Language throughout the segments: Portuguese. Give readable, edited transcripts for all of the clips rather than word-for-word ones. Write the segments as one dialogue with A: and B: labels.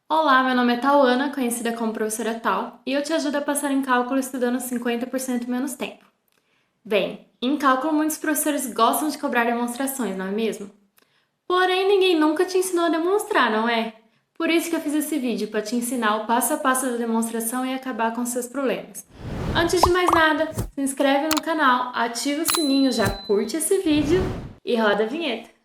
A: Olá, meu nome é Tauana, conhecida como Professora Tal, e eu te ajudo a passar em cálculo estudando 50% menos tempo. Bem, em cálculo muitos professores gostam de cobrar demonstrações, não é mesmo? Porém, ninguém nunca te ensinou a demonstrar, não é? Por isso que eu fiz esse vídeo, para te ensinar o passo a passo da demonstração e acabar com seus problemas. Antes de mais nada, se inscreve no canal, ativa o sininho, já curte esse vídeo e roda a vinheta.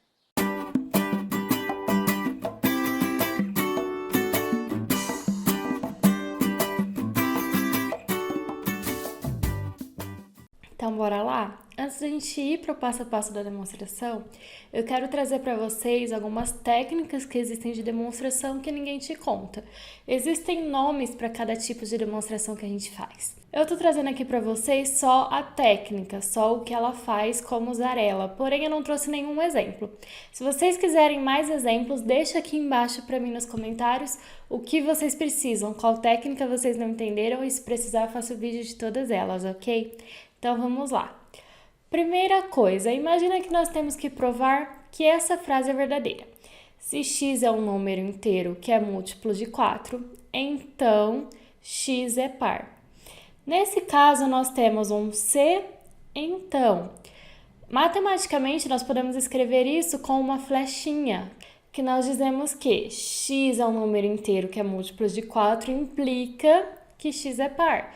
A: Então, bora lá? Antes da gente ir para o passo a passo da demonstração, eu quero trazer para vocês algumas técnicas que existem de demonstração que ninguém te conta. Existem nomes para cada tipo de demonstração que a gente faz. Eu tô trazendo aqui para vocês só a técnica, só o que ela faz, como usar ela, porém eu não trouxe nenhum exemplo. Se vocês quiserem mais exemplos, deixa aqui embaixo para mim nos comentários o que vocês precisam, qual técnica vocês não entenderam e se precisar eu faço vídeo de todas elas, ok? Então vamos lá. Primeira coisa, imagina que nós temos que provar que essa frase é verdadeira. Se x é um número inteiro que é múltiplo de 4, então x é par. Nesse caso, nós temos um se, então. Matematicamente, nós podemos escrever isso com uma flechinha, que nós dizemos que x é um número inteiro que é múltiplo de 4, implica que x é par.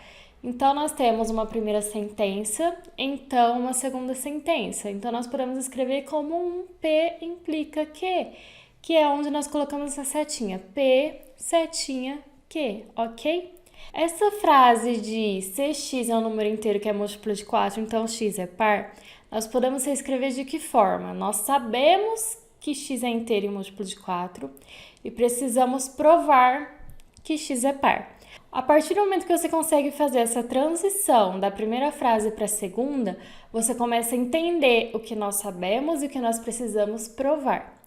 A: Então, nós temos uma primeira sentença, então uma segunda sentença. Então, nós podemos escrever como um P implica que é onde nós colocamos essa setinha. P, setinha, que, ok? Essa frase de se x é um número inteiro que é múltiplo de 4, então x é par, nós podemos reescrever de que forma? Nós sabemos que x é inteiro e múltiplo de 4 e precisamos provar que x é par. A partir do momento que você consegue fazer essa transição da primeira frase para a segunda, você começa a entender o que nós sabemos e o que nós precisamos provar.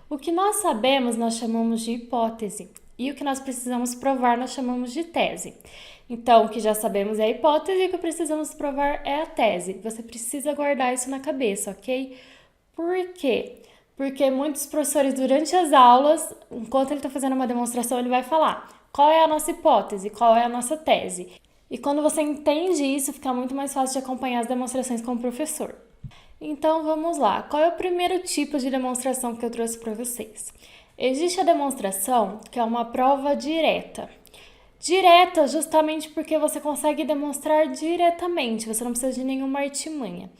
A: O que nós sabemos nós chamamos de hipótese e o que nós precisamos provar nós chamamos de tese. Então, o que já sabemos é a hipótese e o que precisamos provar é a tese. Você precisa guardar isso na cabeça, ok? Por quê? Porque muitos professores, durante as aulas, enquanto ele está fazendo uma demonstração, ele vai falar qual é a nossa hipótese, qual é a nossa tese. E quando você entende isso, fica muito mais fácil de acompanhar as demonstrações com o professor. Então, vamos lá. Qual é o primeiro tipo de demonstração que eu trouxe para vocês? Existe a demonstração que é uma prova direta. Direta justamente porque você consegue demonstrar diretamente, você não precisa de nenhuma artimanha.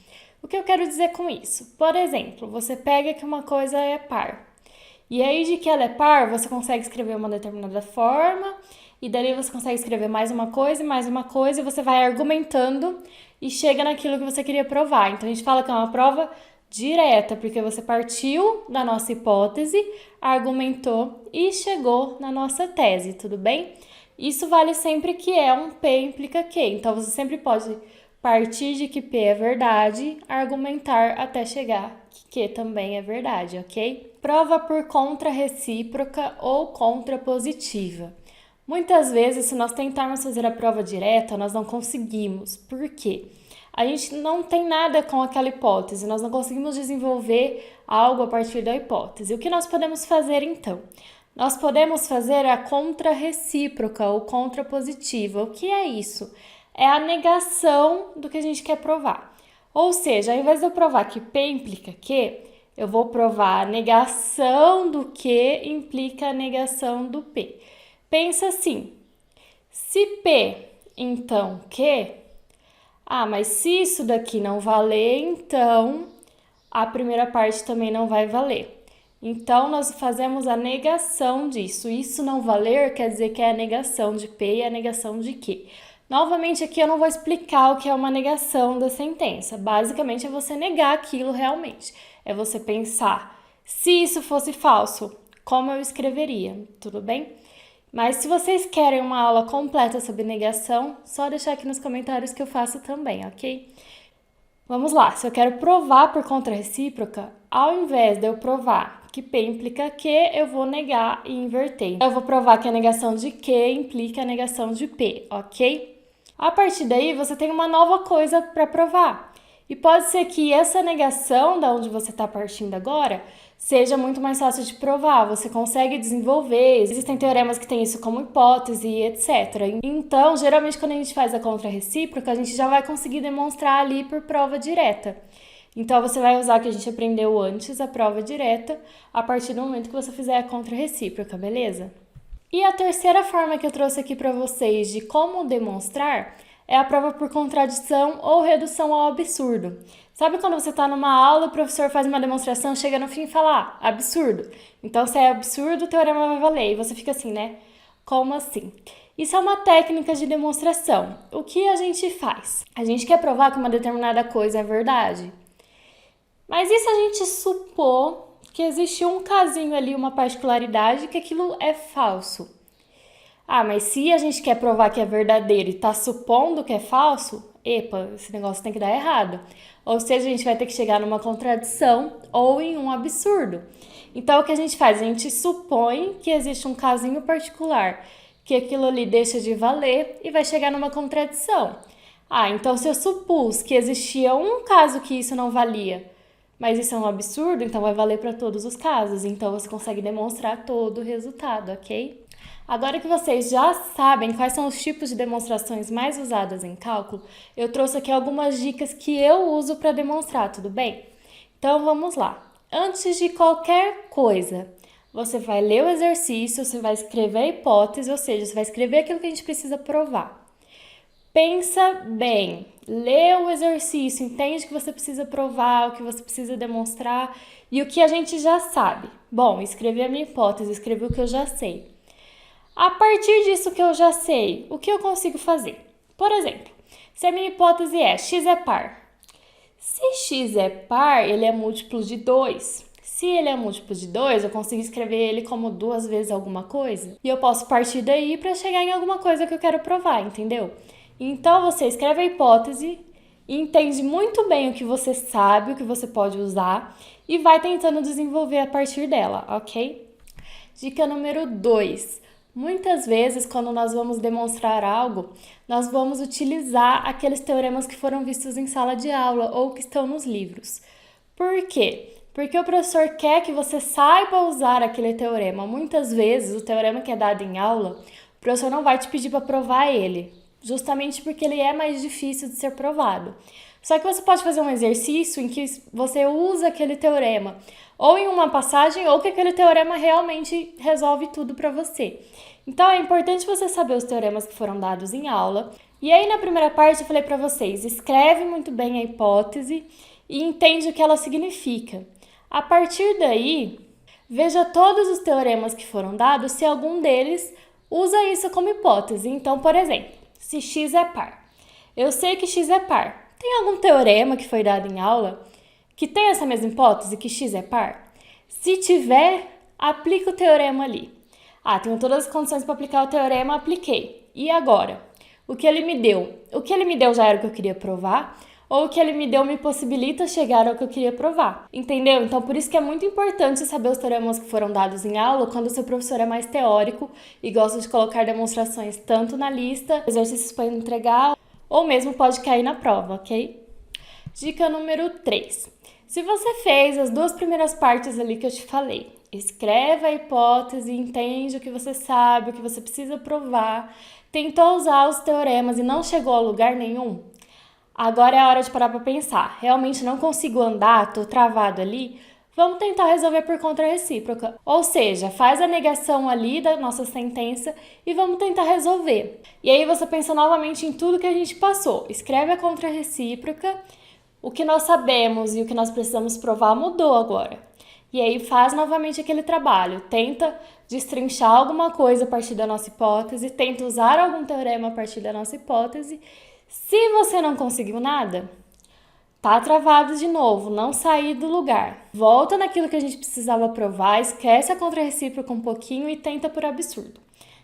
A: O que eu quero dizer com isso? Por exemplo, você pega que uma coisa é par. E aí, de que ela é par, você consegue escrever uma determinada forma, e dali você consegue escrever mais uma coisa, e você vai argumentando e chega naquilo que você queria provar. Então, a gente fala que é uma prova direta, porque você partiu da nossa hipótese, argumentou e chegou na nossa tese, tudo bem? Isso vale sempre que é um P implica Q. Então, você sempre pode partir de que P é verdade, argumentar até chegar que Q também é verdade, ok? Prova por contra-recíproca ou contrapositiva. Muitas vezes, se nós tentarmos fazer a prova direta, nós não conseguimos. Por quê? A gente não tem nada com aquela hipótese, nós não conseguimos desenvolver algo a partir da hipótese. O que nós podemos fazer então? Nós podemos fazer a contra-recíproca ou contrapositiva. O que é isso? É a negação do que a gente quer provar. Ou seja, ao invés de eu provar que P implica Q, eu vou provar a negação do Q implica a negação do P. Pensa assim, se P, então Q, mas se isso daqui não valer, então a primeira parte também não vai valer. Então, nós fazemos a negação disso. Isso não valer quer dizer que é a negação de P e a negação de Q. Novamente, aqui eu não vou explicar o que é uma negação da sentença. Basicamente, é você negar aquilo realmente. É você pensar, se isso fosse falso, como eu escreveria, tudo bem? Mas se vocês querem uma aula completa sobre negação, só deixar aqui nos comentários que eu faço também, ok? Vamos lá, se eu quero provar por contra-recíproca, ao invés de eu provar que P implica Q, eu vou negar e inverter. Eu vou provar que a negação de Q implica a negação de P, ok? A partir daí, você tem uma nova coisa para provar. E pode ser que essa negação, da onde você está partindo agora, seja muito mais fácil de provar, você consegue desenvolver, existem teoremas que têm isso como hipótese, etc. Então, geralmente quando a gente faz a contra-recíproca, a gente já vai conseguir demonstrar ali por prova direta. Então, você vai usar o que a gente aprendeu antes, a prova direta, a partir do momento que você fizer a contra-recíproca, beleza? E a terceira forma que eu trouxe aqui para vocês de como demonstrar é a prova por contradição ou redução ao absurdo. Sabe quando você está numa aula, o professor faz uma demonstração, chega no fim e fala, absurdo. Então, se é absurdo, o teorema vai valer. E você fica assim, né? Como assim? Isso é uma técnica de demonstração. O que a gente faz? A gente quer provar que uma determinada coisa é verdade. Mas e se a gente supor que existe um casinho ali, uma particularidade, que aquilo é falso? Ah, mas se a gente quer provar que é verdadeiro e tá supondo que é falso, epa, esse negócio tem que dar errado. Ou seja, a gente vai ter que chegar numa contradição ou em um absurdo. Então, o que a gente faz? A gente supõe que existe um casinho particular, que aquilo ali deixa de valer e vai chegar numa contradição. Ah, então se eu supus que existia um caso que isso não valia, mas isso é um absurdo, então vai valer para todos os casos. Então você consegue demonstrar todo o resultado, ok? Agora que vocês já sabem quais são os tipos de demonstrações mais usadas em cálculo, eu trouxe aqui algumas dicas que eu uso para demonstrar, tudo bem? Então vamos lá. Antes de qualquer coisa, você vai ler o exercício, você vai escrever a hipótese, ou seja, você vai escrever aquilo que a gente precisa provar. Pensa bem, lê o exercício, entende o que você precisa provar, o que você precisa demonstrar e o que a gente já sabe. Bom, escrevi a minha hipótese, escrevi o que eu já sei. A partir disso que eu já sei, o que eu consigo fazer? Por exemplo, se a minha hipótese é x é par. Se x é par, ele é múltiplo de 2. Se ele é múltiplo de 2, eu consigo escrever ele como 2 vezes alguma coisa. E eu posso partir daí para chegar em alguma coisa que eu quero provar, entendeu? Então, você escreve a hipótese, entende muito bem o que você sabe, o que você pode usar e vai tentando desenvolver a partir dela, ok? Dica número 2. Muitas vezes, quando nós vamos demonstrar algo, nós vamos utilizar aqueles teoremas que foram vistos em sala de aula ou que estão nos livros. Por quê? Porque o professor quer que você saiba usar aquele teorema. Muitas vezes, o teorema que é dado em aula, o professor não vai te pedir para provar ele, justamente porque ele é mais difícil de ser provado. Só que você pode fazer um exercício em que você usa aquele teorema, ou em uma passagem, ou que aquele teorema realmente resolve tudo para você. Então, é importante você saber os teoremas que foram dados em aula. E aí, na primeira parte, eu falei para vocês, escreve muito bem a hipótese e entende o que ela significa. A partir daí, veja todos os teoremas que foram dados, se algum deles usa isso como hipótese. Então, por exemplo, se x é par. Eu sei que x é par. Tem algum teorema que foi dado em aula que tem essa mesma hipótese, que x é par? Se tiver, aplica o teorema ali. Ah, tenho todas as condições para aplicar o teorema, apliquei. E agora? O que ele me deu? O que ele me deu já era o que eu queria provar? Ou o que ele me deu me possibilita chegar ao que eu queria provar? Entendeu? Então, por isso que é muito importante saber os teoremas que foram dados em aula quando o seu professor é mais teórico e gosta de colocar demonstrações tanto na lista, exercícios para entregar, ou mesmo pode cair na prova, ok? Dica número 3. Se você fez as duas primeiras partes ali que eu te falei, escreve a hipótese, entende o que você sabe, o que você precisa provar, tentou usar os teoremas e não chegou a lugar nenhum, agora é a hora de parar para pensar. Realmente não consigo andar, tô travado ali? Vamos tentar resolver por contra-recíproca. Ou seja, faz a negação ali da nossa sentença e vamos tentar resolver. E aí você pensa novamente em tudo que a gente passou. Escreve a contra-recíproca. O que nós sabemos e o que nós precisamos provar mudou agora. E aí faz novamente aquele trabalho. Tenta destrinchar alguma coisa a partir da nossa hipótese. Tenta usar algum teorema a partir da nossa hipótese. Se você não conseguiu nada, tá travado de novo, não sair do lugar. Volta naquilo que a gente precisava provar, esquece a contra-recíproca um pouquinho e tenta por absurdo.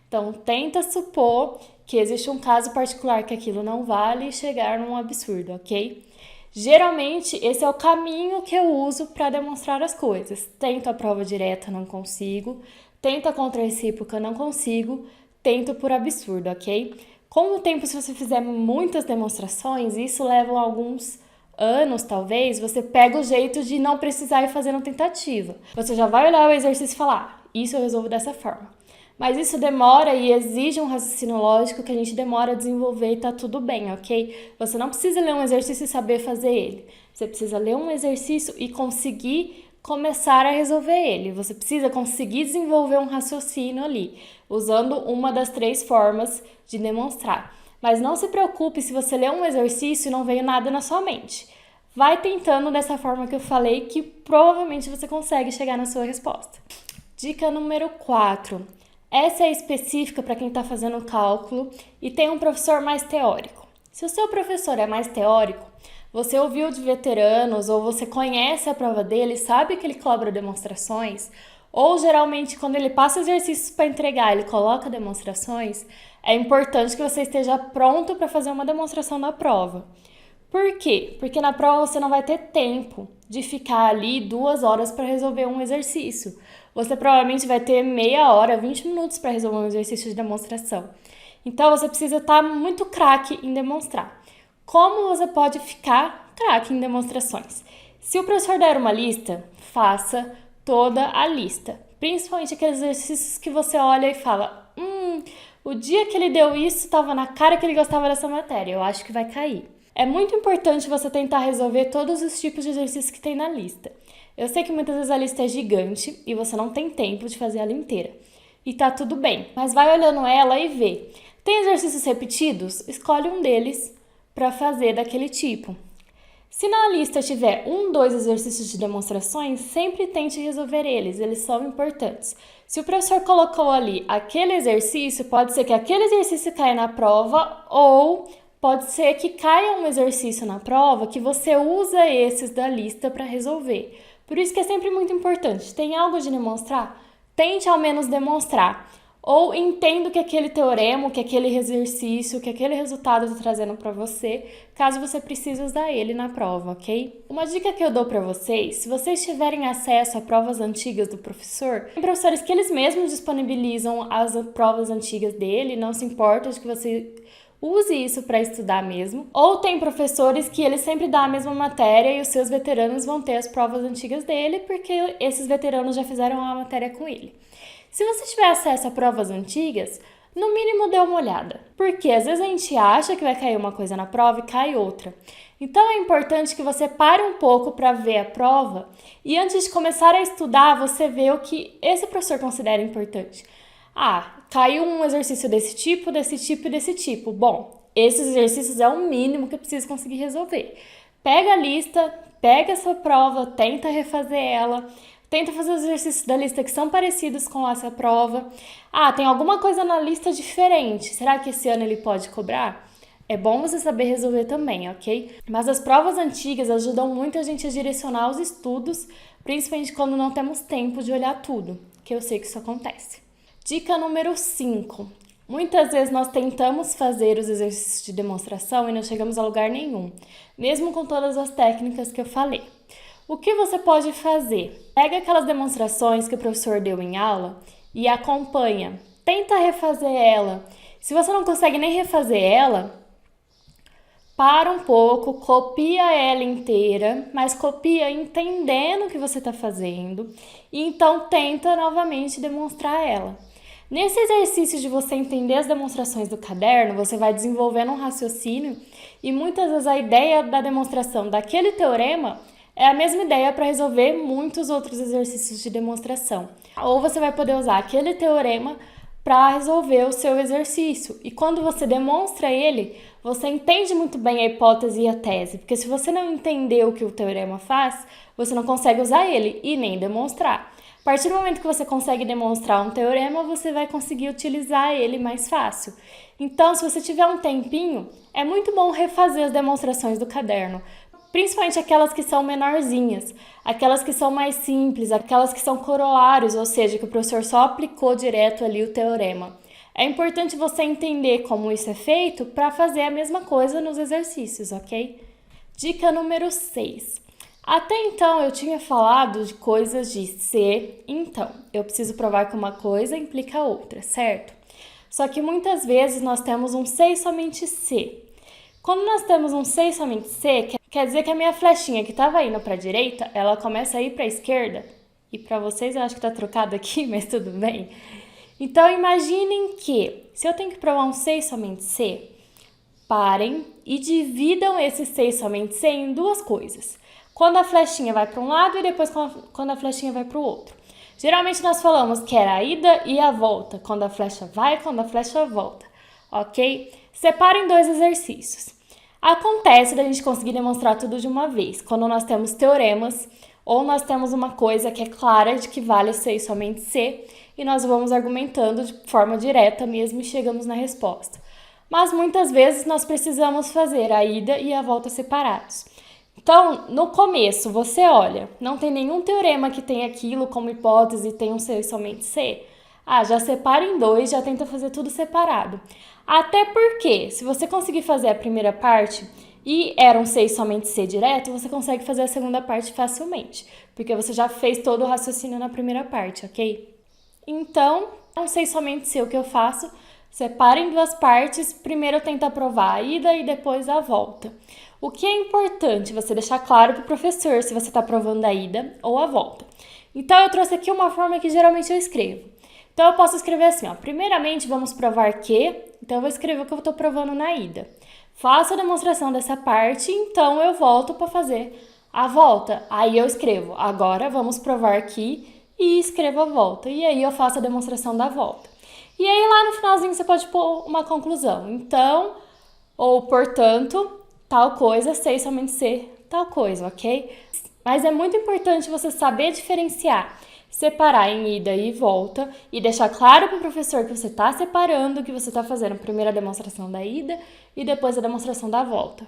A: Então, tenta supor que existe um caso particular que aquilo não vale e chegar num absurdo, ok? Geralmente, esse é o caminho que eu uso para demonstrar as coisas. Tento a prova direta, não consigo. Tento a contra-recíproca, não consigo. Tento por absurdo, ok? Com o tempo, se você fizer muitas demonstrações, isso leva alguns anos, talvez, você pega o jeito de não precisar ir fazendo tentativa. Você já vai olhar o exercício e falar, isso eu resolvo dessa forma. Mas isso demora e exige um raciocínio lógico que a gente demora a desenvolver e tá tudo bem, ok? Você não precisa ler um exercício e saber fazer ele. Você precisa ler um exercício e conseguir começar a resolver ele. Você precisa conseguir desenvolver um raciocínio ali, usando uma das 3 formas de demonstrar. Mas não se preocupe se você lê um exercício e não veio nada na sua mente. Vai tentando dessa forma que eu falei, que provavelmente você consegue chegar na sua resposta. Dica número 4. Essa é específica para quem está fazendo cálculo e tem um professor mais teórico. Se o seu professor é mais teórico, você ouviu de veteranos ou você conhece a prova dele, sabe que ele cobra demonstrações, ou geralmente quando ele passa exercícios para entregar, ele coloca demonstrações, é importante que você esteja pronto para fazer uma demonstração na prova. Por quê? Porque na prova você não vai ter tempo de ficar ali 2 horas para resolver um exercício. Você provavelmente vai ter meia hora, 20 minutos para resolver um exercício de demonstração. Então você precisa estar muito craque em demonstrar. Como você pode ficar craque em demonstrações? Se o professor der uma lista, faça toda a lista. Principalmente aqueles exercícios que você olha e fala, o dia que ele deu isso, estava na cara que ele gostava dessa matéria, eu acho que vai cair. É muito importante você tentar resolver todos os tipos de exercícios que tem na lista. Eu sei que muitas vezes a lista é gigante e você não tem tempo de fazer ela inteira. E tá tudo bem, mas vai olhando ela e vê. Tem exercícios repetidos? Escolhe um deles para fazer daquele tipo. Se na lista tiver 2 exercícios de demonstrações, sempre tente resolver eles são importantes. Se o professor colocou ali aquele exercício, pode ser que aquele exercício caia na prova ou pode ser que caia um exercício na prova que você usa esses da lista para resolver. Por isso que é sempre muito importante. Tem algo de demonstrar? Tente ao menos demonstrar. Ou entenda que aquele teorema, que aquele exercício, que aquele resultado está trazendo para você, caso você precise usar ele na prova, ok? Uma dica que eu dou para vocês, se vocês tiverem acesso a provas antigas do professor, tem professores que eles mesmos disponibilizam as provas antigas dele, não se importa de que você use isso para estudar mesmo. Ou tem professores que eles sempre dão a mesma matéria e os seus veteranos vão ter as provas antigas dele, porque esses veteranos já fizeram a matéria com ele. Se você tiver acesso a provas antigas, no mínimo dê uma olhada. Porque às vezes a gente acha que vai cair uma coisa na prova e cai outra. Então é importante que você pare um pouco para ver a prova e antes de começar a estudar, você vê o que esse professor considera importante. Caiu um exercício desse tipo e desse tipo. Bom, esses exercícios é o mínimo que eu preciso conseguir resolver. Pega a lista, pega essa prova, tenta refazer ela, tenta fazer os exercícios da lista que são parecidos com essa prova. Tem alguma coisa na lista diferente. Será que esse ano ele pode cobrar? É bom você saber resolver também, ok? Mas as provas antigas ajudam muito a gente a direcionar os estudos, principalmente quando não temos tempo de olhar tudo, que eu sei que isso acontece. Dica número 5. Muitas vezes nós tentamos fazer os exercícios de demonstração e não chegamos a lugar nenhum, mesmo com todas as técnicas que eu falei. O que você pode fazer? Pega aquelas demonstrações que o professor deu em aula e acompanha. Tenta refazer ela. Se você não consegue nem refazer ela, para um pouco, copia ela inteira, mas copia entendendo o que você está fazendo e então tenta novamente demonstrar ela. Nesse exercício de você entender as demonstrações do caderno, você vai desenvolvendo um raciocínio e muitas vezes a ideia da demonstração daquele teorema é a mesma ideia para resolver muitos outros exercícios de demonstração. Ou você vai poder usar aquele teorema para resolver o seu exercício. E quando você demonstra ele, você entende muito bem a hipótese e a tese, porque se você não entender o que o teorema faz, você não consegue usar ele e nem demonstrar. A partir do momento que você consegue demonstrar um teorema, você vai conseguir utilizar ele mais fácil. Então, se você tiver um tempinho, é muito bom refazer as demonstrações do caderno, principalmente aquelas que são menorzinhas, aquelas que são mais simples, aquelas que são corolários, ou seja, que o professor só aplicou direto ali o teorema. É importante você entender como isso é feito para fazer a mesma coisa nos exercícios, ok? Dica número 6. Até então eu tinha falado de coisas de se, então. Eu preciso provar que uma coisa implica outra, certo? Só que muitas vezes nós temos um se e somente se. Quando nós temos um se e somente se, Quer dizer que a minha flechinha que estava indo para a direita, ela começa a ir para a esquerda. E para vocês eu acho que está trocado aqui, mas tudo bem. Então imaginem que, se eu tenho que provar um C e somente C, parem e dividam esse C e somente C em duas coisas. Quando a flechinha vai para um lado e depois quando a flechinha vai para o outro. Geralmente nós falamos que era a ida e a volta, quando a flecha vai e quando a flecha volta, ok? Separem dois exercícios. Acontece da gente conseguir demonstrar tudo de uma vez, quando nós temos teoremas ou nós temos uma coisa que é clara de que vale C e somente C e nós vamos argumentando de forma direta mesmo e chegamos na resposta. Mas muitas vezes nós precisamos fazer a ida e a volta separados. Então, no começo, você olha, não tem nenhum teorema que tenha aquilo como hipótese e tem um C e somente C. Já separa em dois, já tenta fazer tudo separado. Até porque, se você conseguir fazer a primeira parte e era um C e somente C direto, você consegue fazer a segunda parte facilmente, porque você já fez todo o raciocínio na primeira parte, ok? Então, um C e somente C, o que eu faço? Separa em duas partes, primeiro eu tento provar a ida e depois a volta. O que é importante você deixar claro para o professor se você está provando a ida ou a volta. Então, eu trouxe aqui uma forma que geralmente eu escrevo. Então, eu posso escrever assim, primeiramente vamos provar que, então eu vou escrever o que eu estou provando na ida. Faço a demonstração dessa parte, então eu volto para fazer a volta. Aí eu escrevo, agora vamos provar que, e escrevo a volta. E aí eu faço a demonstração da volta. E aí lá no finalzinho você pode pôr uma conclusão. Então, ou portanto, tal coisa, C e somente C, tal coisa, ok? Mas é muito importante você saber diferenciar, separar em ida e volta e deixar claro para o professor que você está separando, que você está fazendo primeiro a demonstração da ida e depois a demonstração da volta.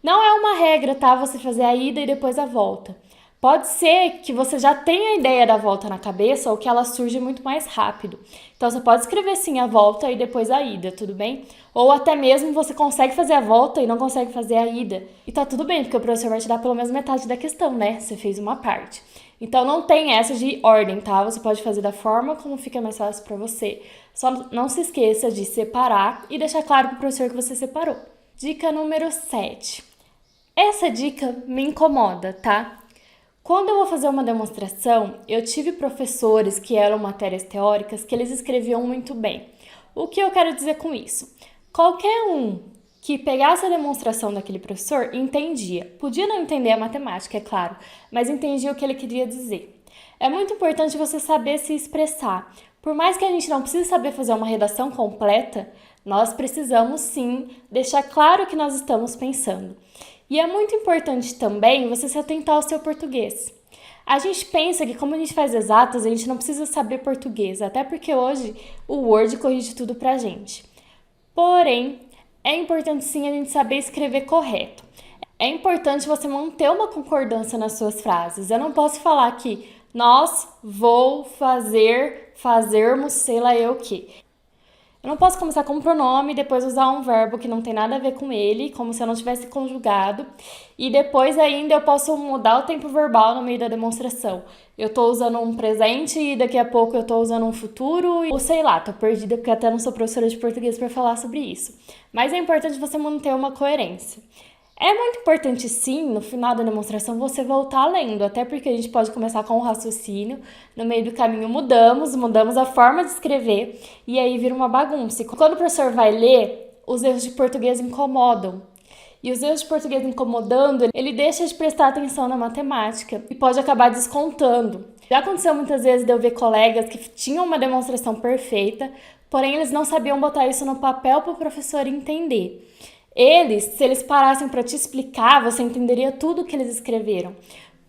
A: Não é uma regra, tá? Você fazer a ida e depois a volta. Pode ser que você já tenha a ideia da volta na cabeça ou que ela surge muito mais rápido. Então, você pode escrever sim a volta e depois a ida, tudo bem? Ou até mesmo você consegue fazer a volta e não consegue fazer a ida. E tá tudo bem, porque o professor vai te dar pelo menos metade da questão, né? Você fez uma parte. Então, não tem essa de ordem, tá? Você pode fazer da forma como fica mais fácil para você. Só não se esqueça de separar e deixar claro pro professor que você separou. Dica número 7. Essa dica me incomoda, tá? Quando eu vou fazer uma demonstração, eu tive professores que eram matérias teóricas que eles escreviam muito bem. O que eu quero dizer com isso? Qualquer um que pegasse a demonstração daquele professor entendia. Podia não entender a matemática, é claro, mas entendia o que ele queria dizer. É muito importante você saber se expressar. Por mais que a gente não precise saber fazer uma redação completa, nós precisamos sim deixar claro o que nós estamos pensando. E é muito importante também você se atentar ao seu português. A gente pensa que como a gente faz exatas, a gente não precisa saber português, até porque hoje o Word corrige tudo pra gente. Porém, é importante sim a gente saber escrever correto. É importante você manter uma concordância nas suas frases. Eu não posso falar que nós vou fazer, fazermos, sei lá eu o quê. Eu não posso começar com um pronome e depois usar um verbo que não tem nada a ver com ele, como se eu não tivesse conjugado. E depois ainda eu posso mudar o tempo verbal no meio da demonstração. Eu tô usando um presente e daqui a pouco eu tô usando um futuro. Ou sei lá, tô perdida porque até não sou professora de português para falar sobre isso. Mas é importante você manter uma coerência. É muito importante sim, no final da demonstração, você voltar lendo, até porque a gente pode começar com um raciocínio, no meio do caminho mudamos a forma de escrever e aí vira uma bagunça. E quando o professor vai ler, os erros de português incomodam. E os erros de português incomodando, ele deixa de prestar atenção na matemática e pode acabar descontando. Já aconteceu muitas vezes de eu ver colegas que tinham uma demonstração perfeita, porém eles não sabiam botar isso no papel para o professor entender. Se eles parassem para te explicar, você entenderia tudo o que eles escreveram.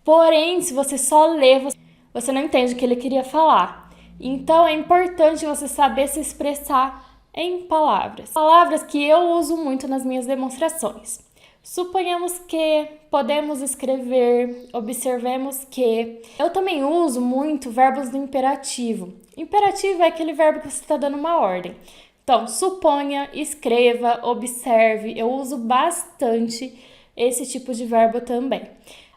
A: Porém, se você só lê, você não entende o que ele queria falar. Então, é importante você saber se expressar em palavras. Palavras que eu uso muito nas minhas demonstrações. Suponhamos que, podemos escrever, observemos que. Eu também uso muito verbos do imperativo. Imperativo é aquele verbo que você está dando uma ordem. Então, suponha, escreva, observe. Eu uso bastante esse tipo de verbo também.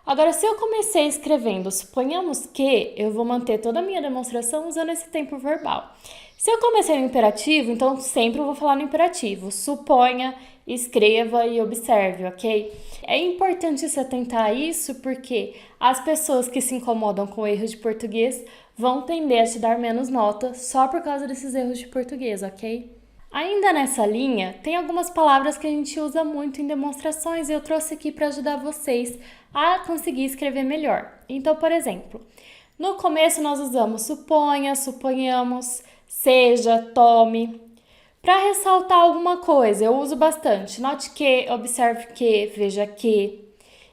A: Agora, se eu comecei escrevendo, suponhamos que, eu vou manter toda a minha demonstração usando esse tempo verbal.
B: Se eu comecei no imperativo, então sempre eu vou falar no imperativo. Suponha, escreva e observe, ok? É importante se atentar a isso porque as pessoas que se incomodam com erros de português vão tender a te dar menos nota só por causa desses erros de português, ok? Ainda nessa linha, tem algumas palavras que a gente usa muito em demonstrações e eu trouxe aqui para ajudar vocês a conseguir escrever melhor. Então, por exemplo, no começo nós usamos suponha, suponhamos, seja, tome. Para ressaltar alguma coisa, eu uso bastante note que, observe que, veja que.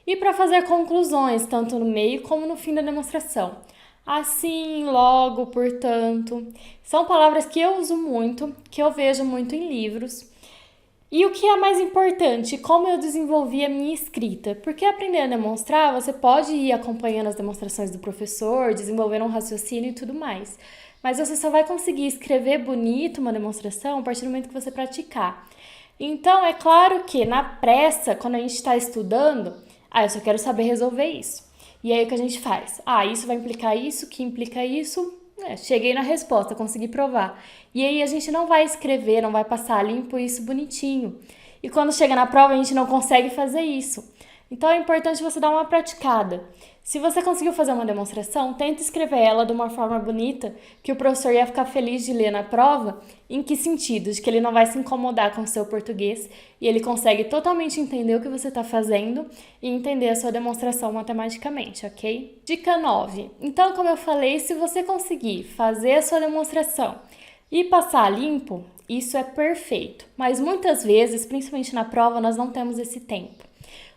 B: E para fazer conclusões, tanto no meio como no fim da demonstração. Assim, logo, portanto. São palavras que eu uso muito, que eu vejo muito em livros. E o que é mais importante, como eu desenvolvi a minha escrita? Porque aprender a demonstrar, você pode ir acompanhando as demonstrações do professor, desenvolvendo um raciocínio e tudo mais. Mas você só vai conseguir escrever bonito uma demonstração a partir do momento que você praticar. Então, é claro que na pressa, quando a gente está estudando, eu só quero saber resolver isso. E aí o que a gente faz? Isso vai implicar isso, que implica isso. Cheguei na resposta, consegui provar. E aí a gente não vai escrever, não vai passar limpo isso bonitinho. E quando chega na prova a gente não consegue fazer isso. Então é importante você dar uma praticada. Se você conseguiu fazer uma demonstração, tenta escrever ela de uma forma bonita, que o professor ia ficar feliz de ler na prova. Em que sentido? De que ele não vai se incomodar com o seu português e ele consegue totalmente entender o que você está fazendo e entender a sua demonstração matematicamente, ok? Dica 9. Então, como eu falei, se você conseguir fazer a sua demonstração e passar limpo, isso é perfeito. Mas muitas vezes, principalmente na prova, nós não temos esse tempo.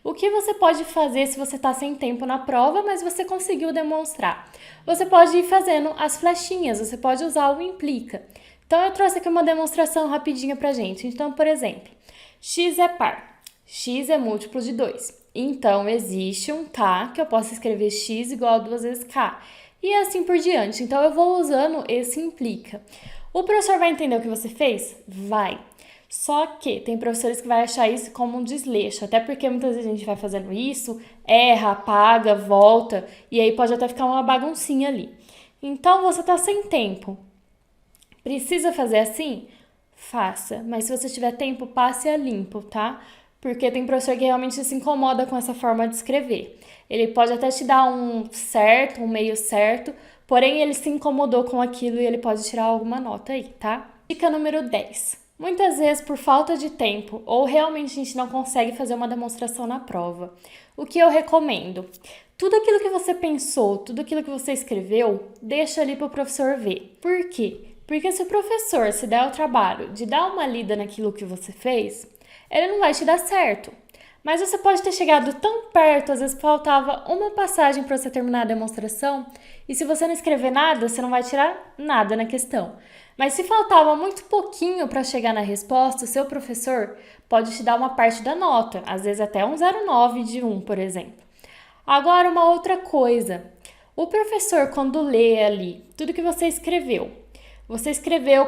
B: O que você pode fazer se você está sem tempo na prova, mas você conseguiu demonstrar? Você pode ir fazendo as flechinhas, você pode usar o implica. Então, eu trouxe aqui uma demonstração rapidinha pra gente. Então, por exemplo, x é par, x é múltiplo de 2. Então, existe um k que eu posso escrever x igual a 2 vezes k. E assim por diante. Então, eu vou usando esse implica. O professor vai entender o que você fez? Vai. Só que tem professores que vai achar isso como um desleixo, até porque muitas vezes a gente vai fazendo isso, erra, apaga, volta, e aí pode até ficar uma baguncinha ali. Então, você tá sem tempo. Precisa fazer assim? Faça. Mas se você tiver tempo, passe a limpo, tá? Porque tem professor que realmente se incomoda com essa forma de escrever. Ele pode até te dar um certo, um meio certo, porém ele se incomodou com aquilo e ele pode tirar alguma nota aí, tá? Dica número 10. Muitas vezes, por falta de tempo, ou realmente a gente não consegue fazer uma demonstração na prova. O que eu recomendo? Tudo aquilo que você pensou, tudo aquilo que você escreveu, deixa ali para o professor ver. Por quê? Porque se o professor se der o trabalho de dar uma lida naquilo que você fez, ele não vai te dar certo. Mas você pode ter chegado tão perto, às vezes faltava uma passagem para você terminar a demonstração, e se você não escrever nada, você não vai tirar nada na questão. Mas se faltava muito pouquinho para chegar na resposta, o seu professor pode te dar uma parte da nota, às vezes até um 0,9 de 1, por exemplo. Agora, uma outra coisa. O professor, quando lê ali tudo que você escreveu,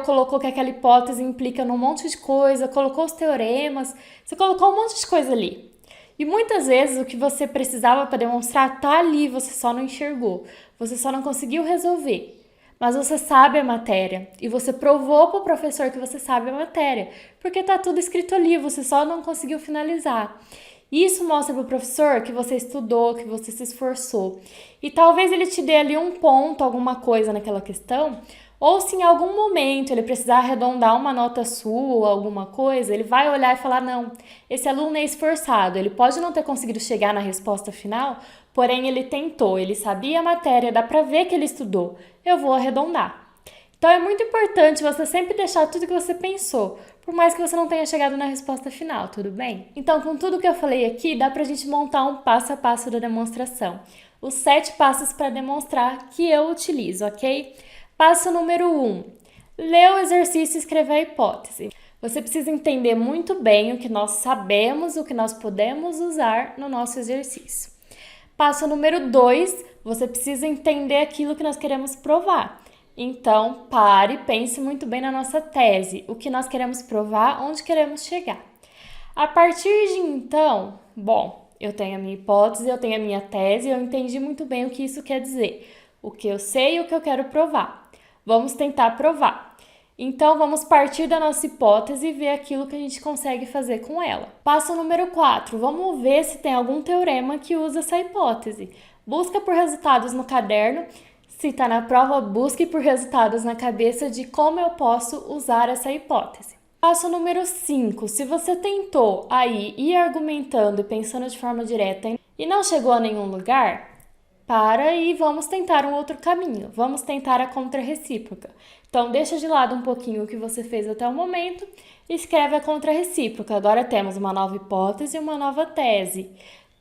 B: colocou que aquela hipótese implica num monte de coisa, colocou os teoremas, você colocou um monte de coisa ali. E muitas vezes o que você precisava para demonstrar tá ali, você só não enxergou, você só não conseguiu resolver. Mas você sabe a matéria e você provou para o professor que você sabe a matéria, porque tá tudo escrito ali, você só não conseguiu finalizar. Isso mostra para o professor que você estudou, que você se esforçou. E talvez ele te dê ali um ponto, alguma coisa naquela questão, ou se em algum momento ele precisar arredondar uma nota sua, alguma coisa, ele vai olhar e falar, não, esse aluno é esforçado, ele pode não ter conseguido chegar na resposta final, porém ele tentou, ele sabia a matéria, dá pra ver que ele estudou, eu vou arredondar. Então é muito importante você sempre deixar tudo que você pensou, por mais que você não tenha chegado na resposta final, tudo bem? Então, com tudo que eu falei aqui, dá pra gente montar um passo a passo da demonstração. Os 7 passos para demonstrar que eu utilizo, ok? Passo número 1. Lê o exercício e escrever a hipótese. Você precisa entender muito bem o que nós sabemos, o que nós podemos usar no nosso exercício. Passo número 2. Você precisa entender aquilo que nós queremos provar. Então, pare e pense muito bem na nossa tese, o que nós queremos provar, onde queremos chegar. A partir de então, eu tenho a minha hipótese, eu tenho a minha tese, eu entendi muito bem o que isso quer dizer, o que eu sei e o que eu quero provar. Vamos tentar provar. Então, vamos partir da nossa hipótese e ver aquilo que a gente consegue fazer com ela. Passo número 4. Vamos ver se tem algum teorema que usa essa hipótese. Busca por resultados no caderno. Se está na prova, busque por resultados na cabeça de como eu posso usar essa hipótese. Passo número 5. Se você tentou aí ir argumentando e pensando de forma direta e não chegou a nenhum lugar, para e vamos tentar um outro caminho. Vamos tentar a contrarrecíproca. Então, deixa de lado um pouquinho o que você fez até o momento e escreve a contrarrecíproca. Agora temos uma nova hipótese e uma nova tese.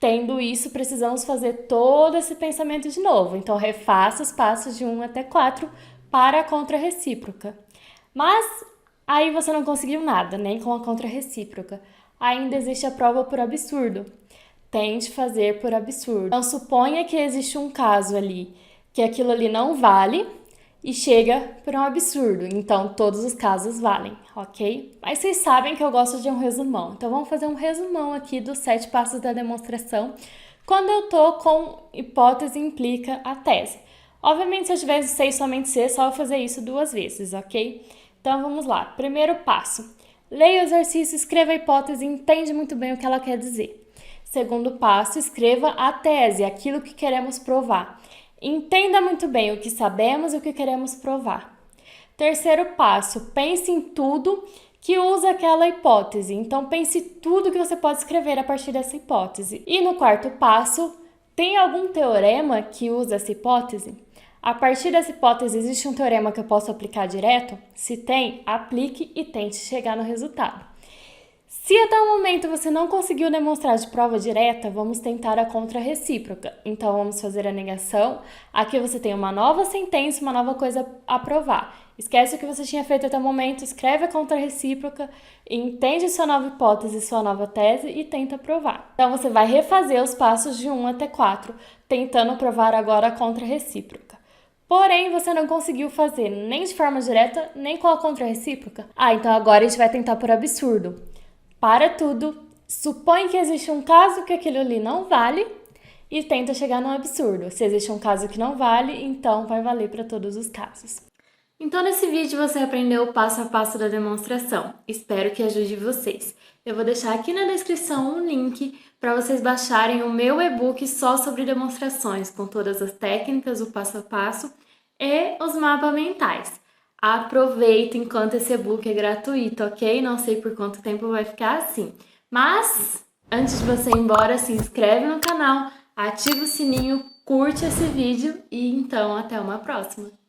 B: Tendo isso, precisamos fazer todo esse pensamento de novo. Então, refaça os passos de 1 até 4 para a contrarrecíproca. Mas aí você não conseguiu nada, nem com a contrarrecíproca. Ainda existe a prova por absurdo. Tente fazer por absurdo. Então, suponha que existe um caso ali, que aquilo ali não vale e chega por um absurdo. Então, todos os casos valem, ok? Mas vocês sabem que eu gosto de um resumão. Então, vamos fazer um resumão aqui dos 7 passos da demonstração. Quando eu tô com hipótese implica a tese. Obviamente, se eu tivesse 6 somente C, só eu fazer isso 2 vezes, ok? Então, vamos lá. Primeiro passo. Leia o exercício, escreva a hipótese e entende muito bem o que ela quer dizer. Segundo passo, escreva a tese, aquilo que queremos provar. Entenda muito bem o que sabemos e o que queremos provar. Terceiro passo, pense em tudo que usa aquela hipótese. Então, pense tudo que você pode escrever a partir dessa hipótese. E no quarto passo, tem algum teorema que usa essa hipótese? A partir dessa hipótese, existe um teorema que eu posso aplicar direto? Se tem, aplique e tente chegar no resultado. Se até o momento você não conseguiu demonstrar de prova direta, vamos tentar a contrarrecíproca. Então, vamos fazer a negação. Aqui você tem uma nova sentença, uma nova coisa a provar. Esquece o que você tinha feito até o momento, escreve a contrarrecíproca, entende sua nova hipótese, sua nova tese e tenta provar. Então, você vai refazer os passos de 1 até 4, tentando provar agora a contrarrecíproca. Porém, você não conseguiu fazer nem de forma direta, nem com a contrarrecíproca. Então agora a gente vai tentar por absurdo. Para tudo, supõe que existe um caso que aquilo ali não vale e tenta chegar no absurdo. Se existe um caso que não vale, então vai valer para todos os casos. Então, nesse vídeo você aprendeu o passo a passo da demonstração. Espero que ajude vocês. Eu vou deixar aqui na descrição um link para vocês baixarem o meu e-book só sobre demonstrações, com todas as técnicas, o passo a passo e os mapas mentais. Aproveita enquanto esse e-book é gratuito, ok? Não sei por quanto tempo vai ficar assim. Mas, antes de você ir embora, se inscreve no canal, ativa o sininho, curte esse vídeo e então até uma próxima.